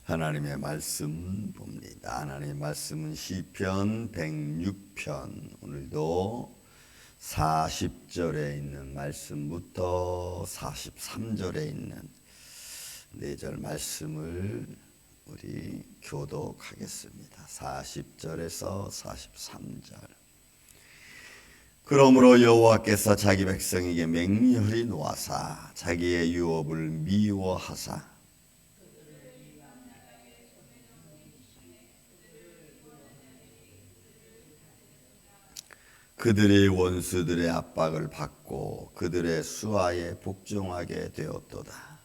하나님의 말씀 봅니다. 하나님의 말씀은 시편 106편, 오늘도 40절에 있는 말씀부터 43절에 있는 4절 말씀을 우리 교독하겠습니다. 40절에서 43절. 그러므로 여호와께서 자기 백성에게 맹렬히 노하사 자기의 유업을 미워하사 그들의 원수들의 압박을 받고 그들의 수하에 복종하게 되었도다.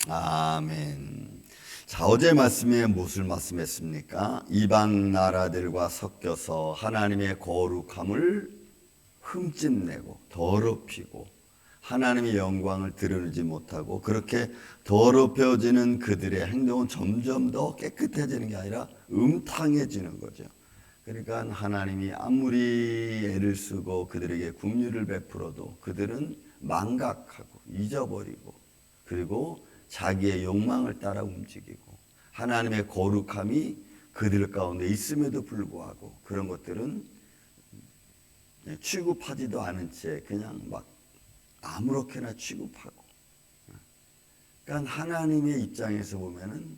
아멘. 자, 어제 말씀에 무엇을 말씀했습니까? 이방 나라들과 섞여서 하나님의 거룩함을 흠집내고 더럽히고 하나님의 영광을 드러내지 못하고 그렇게 더럽혀지는 그들의 행동은 점점 더 깨끗해지는 게 아니라 음탕해지는 거죠. 그러니까 하나님이 아무리 애를 쓰고 그들에게 긍휼을 베풀어도 그들은 망각하고 잊어버리고 그리고 자기의 욕망을 따라 움직이고 하나님의 거룩함이 그들 가운데 있음에도 불구하고 그런 것들은 취급하지도 않은 채 그냥 막 아무렇게나 취급하고, 그러니까 하나님의 입장에서 보면은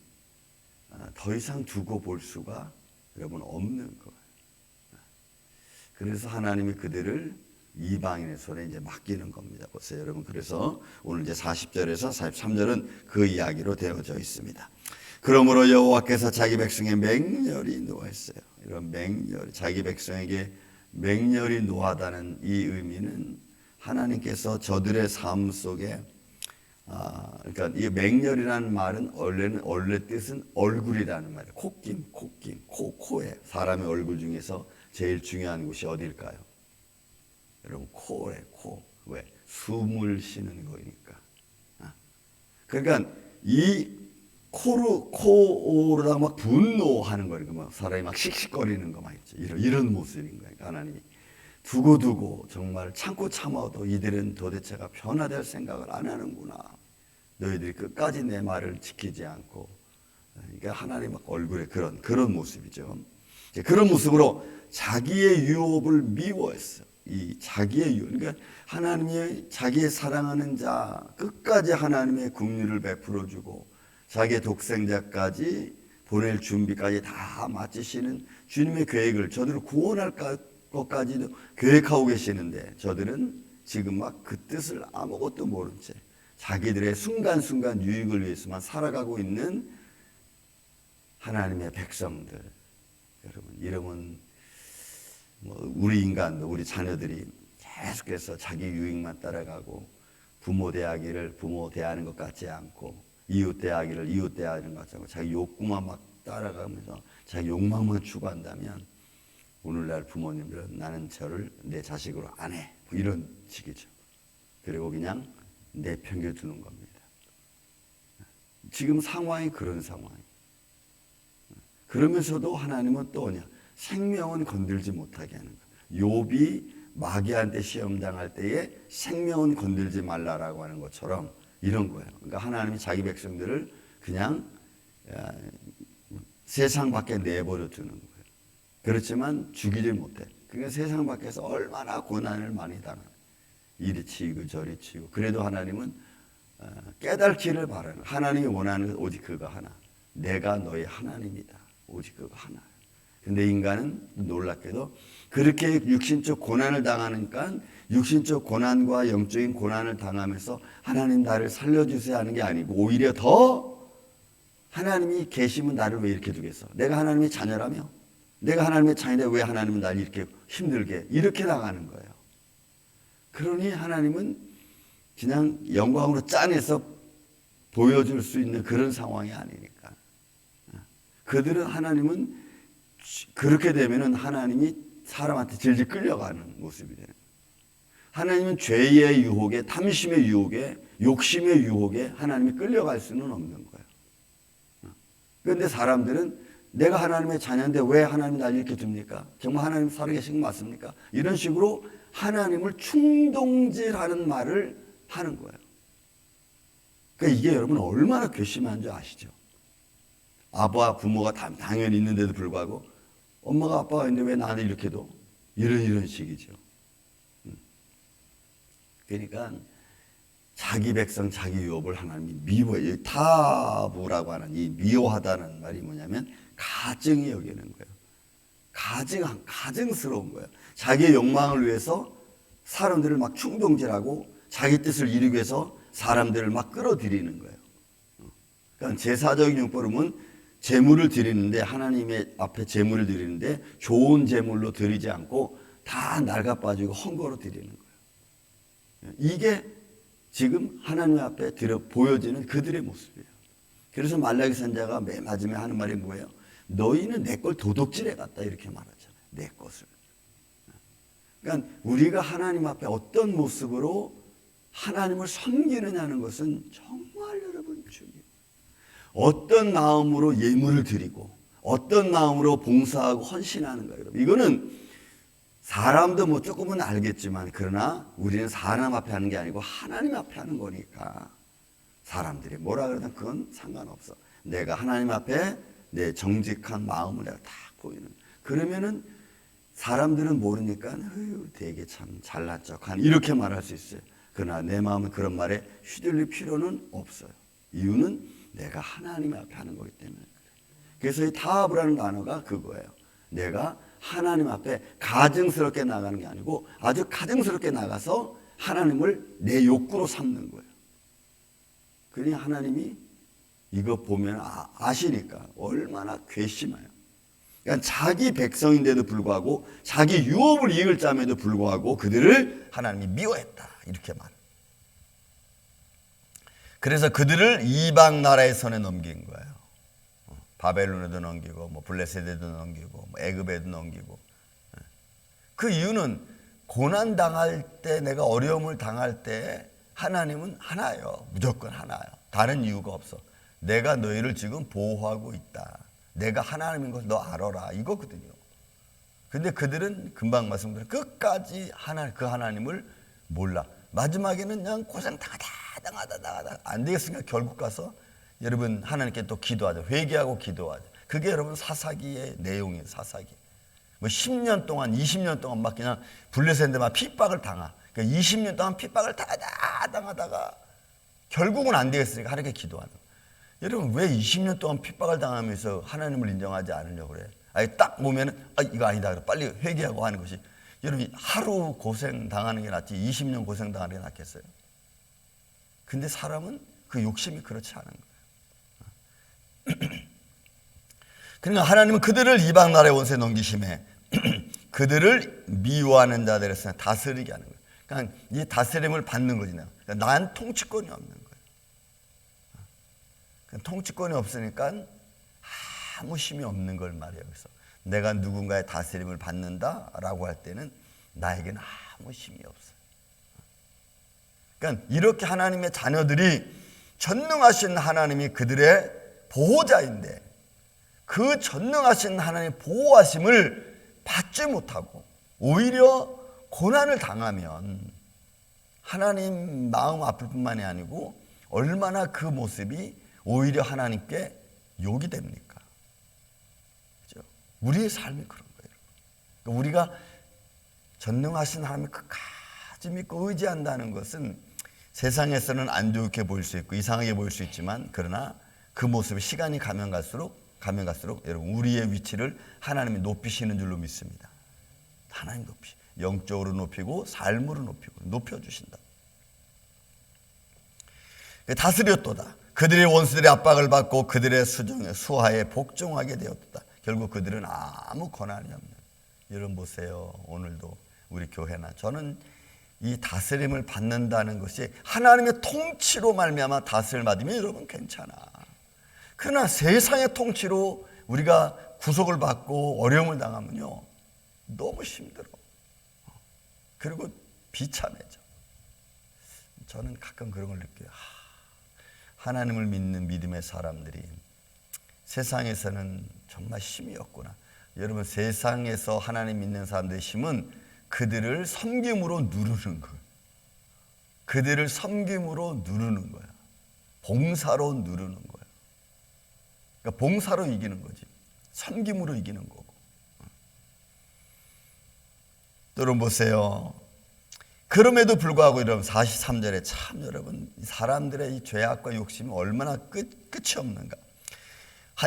더 이상 두고 볼 수가 여러분 없는 거예요. 그래서 하나님이 그들을 이방인의 손에 이제 맡기는 겁니다. 보세요, 여러분. 그래서 오늘 이제 40절에서 43절은 그 이야기로 되어져 있습니다. 그러므로 여호와께서 자기 백성의 맹렬히 노하셨어요. 이런 맹렬, 자기 백성에게 맹렬히 노하다는 이 의미는 하나님께서 저들의 삶 속에 그러니까 이 맹렬이라는 말은 원래 뜻은 얼굴이라는 말이에요. 콧김, 코에 사람의 얼굴 중에서 제일 중요한 곳이 어딜까요? 여러분, 코에 코. 왜? 숨을 쉬는 거니까. 그러니까 이 코로다가 막 분노하는 거니까 막 사람이 막 씩씩거리는 거 막 있죠. 이런 모습인 거예요. 그러니까 하나님이 두고두고 정말 참고 참아도 이들은 도대체가 변화될 생각을 안 하는구나. 너희들이 끝까지 내 말을 지키지 않고. 그러니까 하나님 얼굴에 그런 모습이죠. 그런 모습으로 자기의 유업을 미워했어. 이 자기의 유업. 그러니까 하나님이 자기의 사랑하는 자 끝까지 하나님의 긍휼을 베풀어주고 자기의 독생자까지 보낼 준비까지 다 마치시는 주님의 계획을 저들을 구원할 것까지도 계획하고 계시는데 저들은 지금 막 그 뜻을 아무것도 모른 채 자기들의 순간순간 유익을 위해서만 살아가고 있는 하나님의 백성들. 여러분, 이러면 우리 인간도 우리 자녀들이 계속해서 자기 유익만 따라가고 부모 대하기를 부모 대하는 것 같지 않고 이웃 대하기를 이웃 대하는 것 같지 않고 자기 욕구만 막 따라가면서 자기 욕망만 추구한다면 오늘날 부모님들은 나는 저를 내 자식으로 안 해. 이런 식이죠. 그리고 그냥 내팽겨두는 겁니다. 지금 상황이 그런 상황이에요. 그러면서도 하나님은 또 뭐냐? 생명은 건들지 못하게 하는 거예요. 욥이 마귀한테 시험당할 때에 생명은 건들지 말라라고 하는 것처럼 이런 거예요. 그러니까 하나님이 자기 백성들을 그냥 세상 밖에 내버려 두는 거예요. 그렇지만 죽이질 못해. 그러니까 세상 밖에서 얼마나 고난을 많이 당하는, 이리 치이고 저리 치이고. 그래도 하나님은 깨닫기를 바라는, 하나님이 원하는 것은 오직 그거 하나. 내가 너의 하나님이다. 오직 그거 하나. 근데 인간은 놀랍게도 그렇게 육신적 고난을 당하니까 육신적 고난과 영적인 고난을 당하면서 하나님 나를 살려주세요 하는 게 아니고 오히려 더 하나님이 계시면 나를 왜 이렇게 두겠어? 내가 하나님의 자녀라며? 내가 하나님의 자녀인데 왜 하나님은 날 이렇게 힘들게 이렇게 나가는 거예요. 그러니 하나님은 그냥 영광으로 짜내서 보여줄 수 있는 그런 상황이 아니니까. 그들은 하나님은 그렇게 되면은 하나님이 사람한테 질질 끌려가는 모습이 되는 거예요. 하나님은 죄의 유혹에, 탐심의 유혹에, 욕심의 유혹에 하나님이 끌려갈 수는 없는 거예요. 그런데 사람들은 내가 하나님의 자녀인데 왜 하나님이 날 이렇게 둡니까? 정말 하나님 살아계신 거 맞습니까? 이런 식으로 하나님을 충동질하는 말을 하는 거예요. 그러니까 이게 여러분 얼마나 괘씸한 줄 아시죠? 아빠 부모가 당연히 있는데도 불구하고 엄마가 아빠가 있는데 왜 나는 이렇게 둬? 이런 식이죠. 그러니까 자기 백성 자기 유업을 하나님이 미워해요. 타부라고 하는 이 미워하다는 말이 뭐냐면 가증이 여기는 거예요. 가증스러운 거예요. 자기의 욕망을 위해서 사람들을 막 충동질하고 자기 뜻을 이루기 위해서 사람들을 막 끌어들이는 거예요. 그러니까 제사적인 율법은 제물을 드리는데 하나님의 앞에 제물을 드리는데 좋은 제물로 드리지 않고 다 낡아빠지고 헝거로 드리는 거예요. 이게 지금 하나님 앞에 보여지는 그들의 모습이에요. 그래서 말라기 선지자가 맨 마지막에 하는 말이 뭐예요? 너희는 내 걸 도둑질해 갔다 이렇게 말하잖아요. 내 것을. 그러니까 우리가 하나님 앞에 어떤 모습으로 하나님을 섬기느냐는 것은 정말 여러분 중요해요. 어떤 마음으로 예물을 드리고 어떤 마음으로 봉사하고 헌신하는가 여러분. 이거는 사람도 뭐 조금은 알겠지만 그러나 우리는 사람 앞에 하는 게 아니고 하나님 앞에 하는 거니까 사람들이 뭐라 그러든 그건 상관없어. 내가 하나님 앞에 내 정직한 마음을 내가 다 보이는. 그러면은 사람들은 모르니까 되게 참 잘난 척한 이렇게 말할 수 있어요. 그러나 내 마음은 그런 말에 휘둘릴 필요는 없어요. 이유는 내가 하나님 앞에 하는 거기 때문에 그래요. 그래서 이 타압이라는 단어가 그거예요. 내가 하나님 앞에 가증스럽게 나가는 게 아니고 아주 가증스럽게 나가서 하나님을 내 욕구로 삼는 거예요. 그러니 하나님이 이거 보면 아시니까 얼마나 괘씸해요. 그러니까 자기 백성인데도 불구하고 자기 유업을 이을 자임에도 불구하고 그들을 하나님이 미워했다 이렇게 말해요. 그래서 그들을 이방 나라의 손에 넘긴 거예요. 바벨론에도 넘기고 뭐 블레셋에도 넘기고 뭐 애굽에도 넘기고. 그 이유는 고난 당할 때 내가 어려움을 당할 때 하나님은 하나예요. 무조건 하나예요. 다른 이유가 없어. 내가 너희를 지금 보호하고 있다. 내가 하나님인 것을 너 알아라 이거거든요. 근데 그들은 금방 말씀드린 끝까지 그 하나님을 몰라. 마지막에는 그냥 고생 당하다 안 되겠으니까 결국 가서 여러분 하나님께 또 기도하자. 회개하고 기도하자. 그게 여러분 사사기의 내용이에요. 사사기. 뭐 10년 동안 20년 동안 막 그냥 블레셋인데만 핍박을 당하. 그러니까 20년 동안 핍박을 당하다가 결국은 안 되겠으니까 하나님께 기도하는 거예요. 여러분 왜 20년 동안 핍박을 당하면서 하나님을 인정하지 않으려고 그래? 아니 딱 보면은 이거 아니다. 그래. 빨리 회개하고 하는 것이 여러분 하루 고생 당하는 게 낫지 20년 고생 당하는 게 낫겠어요? 근데 사람은 그 욕심이 그렇지 않은 거예요. 그러니까 하나님은 그들을 이방 나라의 원수에 넘기심에 그들을 미워하는 자들에서 다스리게 하는 거예요. 그러니까 이 다스림을 받는 거지. 그러니까 난 통치권이 없는 거예요. 통치권이 없으니까 아무 힘이 없는 걸 말이에요. 그래서 내가 누군가의 다스림을 받는다라고 할 때는 나에게는 아무 힘이 없어요. 그러니까 이렇게 하나님의 자녀들이 전능하신 하나님이 그들의 보호자인데 그 전능하신 하나님의 보호하심을 받지 못하고 오히려 고난을 당하면 하나님 마음 아플 뿐만이 아니고 얼마나 그 모습이 오히려 하나님께 욕이 됩니까? 그렇죠? 우리의 삶이 그런 거예요. 그러니까 우리가 전능하신 하나님을 끝까지 믿고 의지한다는 것은 세상에서는 안 좋게 보일 수 있고 이상하게 보일 수 있지만 그러나 그 모습이 시간이 가면 갈수록 여러분 우리의 위치를 하나님이 높이시는 줄로 믿습니다. 하나님 영적으로 높이고 삶으로 높이고 높여주신다. 다스렸도다. 그들의 원수들의 압박을 받고 그들의 수하에 복종하게 되었다. 결국 그들은 아무 권한이 없는. 여러분 보세요. 오늘도 우리 교회나 저는 이 다스림을 받는다는 것이 하나님의 통치로 말미암아 다스림을 받으면 여러분 괜찮아. 그러나 세상의 통치로 우리가 구속을 받고 어려움을 당하면요 너무 힘들어. 그리고 비참해져. 저는 가끔 그런 걸 느껴요. 하나님을 믿는 믿음의 사람들이 세상에서는 정말 힘이 없구나. 여러분, 세상에서 하나님 믿는 사람들의 힘은 그들을 섬김으로 누르는 거예요. 그들을 섬김으로 누르는 거야. 봉사로 누르는 거야. 그러니까 봉사로 이기는 거지. 섬김으로 이기는 거고. 여러분 보세요. 그럼에도 불구하고 여러분 43절에 참 여러분 사람들의 이 죄악과 욕심이 얼마나 끝이 없는가.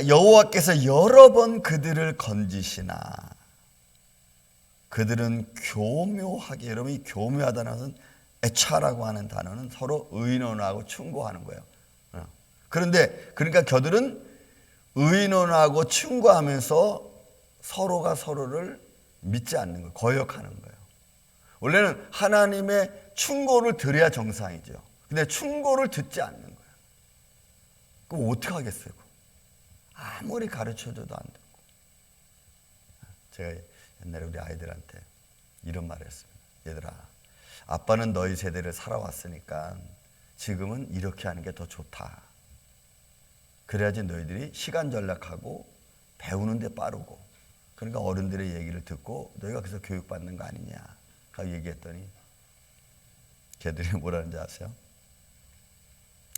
여호와께서 여러 번 그들을 건지시나 그들은 교묘하게, 여러분 이 교묘하다는 것은 애차라고 하는 단어는 서로 의논하고 충고하는 거예요. 그런데 그러니까 그들은 의논하고 충고하면서 서로가 서로를 믿지 않는 거예요. 거역하는 거예요. 원래는 하나님의 충고를 들어야 정상이죠. 근데 충고를 듣지 않는 거예요. 그럼 어떻게 하겠어요? 아무리 가르쳐줘도 안 되고. 제가 옛날에 우리 아이들한테 이런 말을 했습니다. 얘들아, 아빠는 너희 세대를 살아왔으니까 지금은 이렇게 하는 게 더 좋다. 그래야지 너희들이 시간 전략하고 배우는 데 빠르고, 그러니까 어른들의 얘기를 듣고 너희가 그래서 교육받는 거 아니냐 라고 얘기했더니 걔들이 뭐라는지 아세요?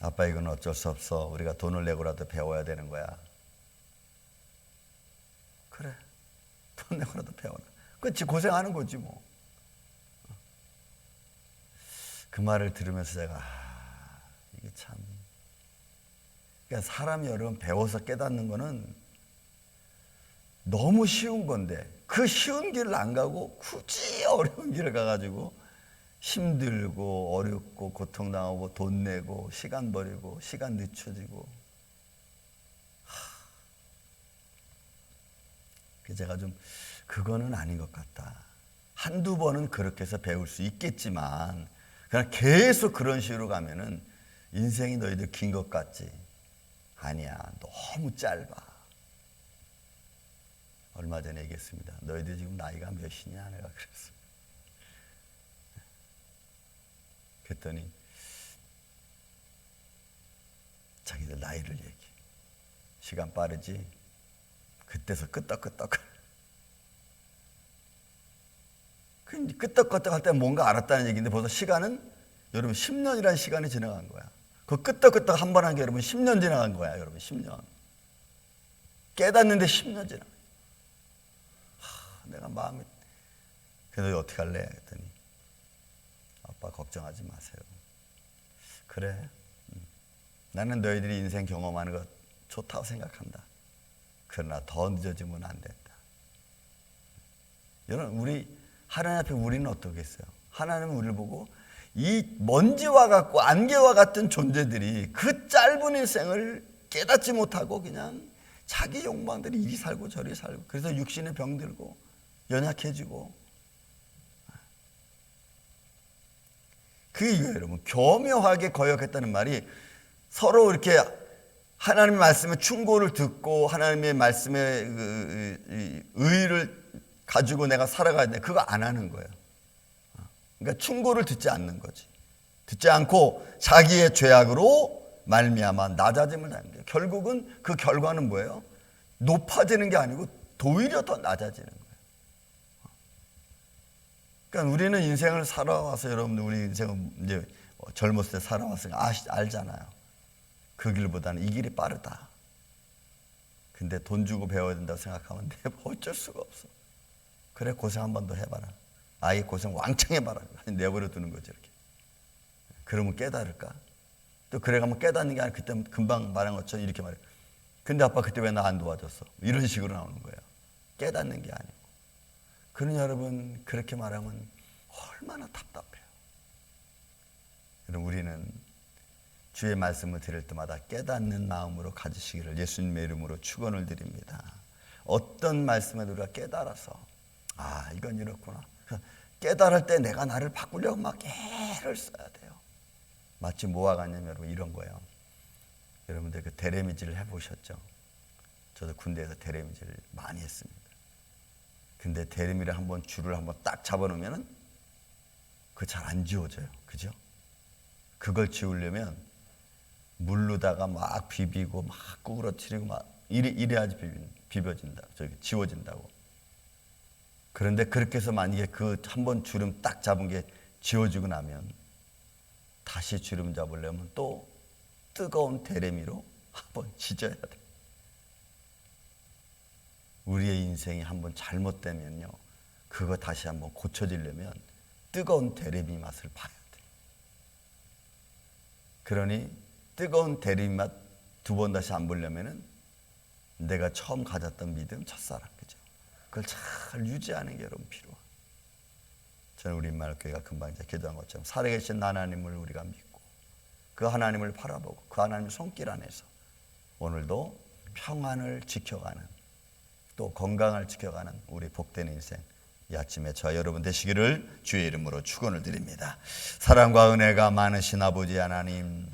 아빠, 이건 어쩔 수 없어. 우리가 돈을 내고라도 배워야 되는 거야. 그래, 돈 내고라도 배워라. 그치, 고생하는 거지 뭐. 그 말을 들으면서 제가 이게 참, 그러니까 사람이 여러분 배워서 깨닫는 거는 너무 쉬운 건데 그 쉬운 길을 안 가고 굳이 어려운 길을 가가지고 힘들고 어렵고 고통당하고 돈 내고 시간 버리고 시간 늦춰지고. 제가 좀 그거는 아닌 것 같다. 한두 번은 그렇게 해서 배울 수 있겠지만 그냥 계속 그런 식으로 가면은 인생이 너희들 긴 것 같지? 아니야, 너무 짧아. 얼마 전에 얘기했습니다. 너희들 지금 나이가 몇이냐? 내가 그랬어. 그랬더니 자기들 나이를 얘기해. 시간 빠르지? 그때서 끄떡끄떡. 끄떡끄떡 할 때 뭔가 알았다는 얘기인데 벌써 시간은 여러분 10년이라는 시간이 지나간 거야. 그 끄떡끄떡 한 번 한 게 여러분 10년 지나간 거야. 여러분 10년. 깨닫는데 10년 지나간 거야. 내가 마음이, 그래서 어떻게 할래? 했더니 아빠 걱정하지 마세요. 그래, 나는 너희들이 인생 경험하는 거 좋다고 생각한다. 그러나 더 늦어지면 안 된다. 여러분, 우리 하나님 앞에 우리는 어떻겠어요? 하나님은 우리를 보고 이 먼지와 같고 안개와 같은 존재들이 그 짧은 일생을 깨닫지 못하고 그냥 자기 욕망대로 이리 살고 저리 살고, 그래서 육신에 병들고 연약해지고. 그게 이거예요, 여러분. 교묘하게 거역했다는 말이 서로 이렇게 하나님의 말씀에 충고를 듣고 하나님의 말씀에 의의를 가지고 내가 살아가야 돼. 그거 안 하는 거예요. 그러니까 충고를 듣지 않는 거지. 듣지 않고 자기의 죄악으로 말미암아 낮아짐을 당하는 거예요. 결국은 그 결과는 뭐예요? 높아지는 게 아니고 오히려 더 낮아지는 거예요. 그러니까 우리는 인생을 살아와서, 여러분들 우리 인생은 이제 젊었을 때 살아왔으니까 알잖아요. 그 길보다는 이 길이 빠르다. 근데 돈 주고 배워야 된다고 생각하면 어쩔 수가 없어. 그래, 고생 한 번 더 해봐라. 아예 고생 왕창 해봐라. 내버려 두는 거지, 이렇게. 그러면 깨달을까? 또 그래 가면 깨닫는 게 아니라 그때 금방 말한 것처럼 이렇게 말해. 근데 아빠 그때 왜 나 안 도와줬어? 이런 식으로 나오는 거예요. 깨닫는 게 아니고. 그러니 여러분, 그렇게 말하면 얼마나 답답해요. 여러분, 우리는 주의 말씀을 들을 때마다 깨닫는 마음으로 가지시기를 예수님의 이름으로 축원을 드립니다. 어떤 말씀에도 우리가 깨달아서 이건 이렇구나. 깨달을 때 내가 나를 바꾸려고 막 애를 써야 돼요. 마치 뭐와 같냐면 여러분 이런 거예요. 여러분들 그 대레미질을 해보셨죠? 저도 군대에서 대레미질을 많이 했습니다. 근데 대레미를 한번 줄을 한번 딱 잡아놓으면은 그거 잘 안 지워져요. 그죠? 그걸 지우려면 물로다가 막 비비고 막 구부러뜨리고 막 이래야지 비벼진다. 저기 지워진다고. 그런데 그렇게 해서 만약에 그 한 번 주름 딱 잡은 게 지워지고 나면 다시 주름 잡으려면 또 뜨거운 대레미로 한번 지져야 돼. 우리의 인생이 한번 잘못되면요, 그거 다시 한번 고쳐지려면 뜨거운 대레미 맛을 봐야 돼. 그러니 뜨거운 대레미 맛 두 번 다시 안 보려면은 내가 처음 가졌던 믿음, 첫사랑, 그죠? 그걸 잘 유지하는 게 여러분 필요해. 저는 우리 임마누엘교회가 금방 이제 기도한 것처럼 살아계신 하나님을 우리가 믿고 그 하나님을 바라보고 그 하나님의 손길 안에서 오늘도 평안을 지켜가는, 또 건강을 지켜가는 우리 복된 인생, 이 아침에 저와 여러분 되시기를 주의 이름으로 축원을 드립니다. 사랑과 은혜가 많으신 아버지 하나님,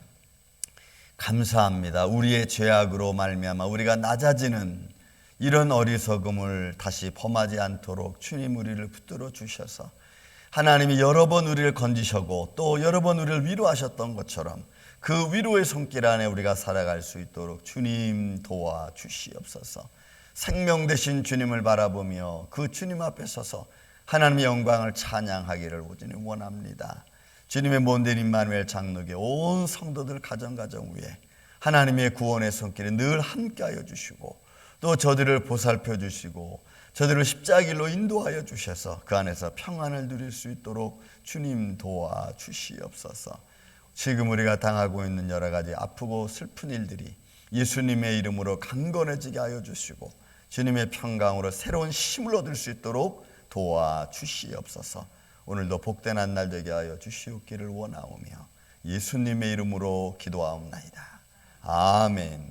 감사합니다. 우리의 죄악으로 말미암아 우리가 낮아지는 이런 어리석음을 다시 범하지 않도록 주님 우리를 붙들어 주셔서 하나님이 여러 번 우리를 건지셨고 또 여러 번 우리를 위로하셨던 것처럼 그 위로의 손길 안에 우리가 살아갈 수 있도록 주님 도와주시옵소서. 생명 되신 주님을 바라보며 그 주님 앞에 서서 하나님의 영광을 찬양하기를 오전히 원합니다. 주님의 몸된 임마누엘 장로교 온 성도들 가정 위에 하나님의 구원의 손길에 늘 함께하여 주시고 또 저들을 보살펴 주시고 저들을 십자길로 인도하여 주셔서 그 안에서 평안을 누릴 수 있도록 주님 도와주시옵소서. 지금 우리가 당하고 있는 여러 가지 아프고 슬픈 일들이 예수님의 이름으로 강건해지게 하여 주시고 주님의 평강으로 새로운 힘을 얻을 수 있도록 도와주시옵소서. 오늘도 복된 한 날 되게 하여 주시옵기를 원하오며 예수님의 이름으로 기도하옵나이다. 아멘.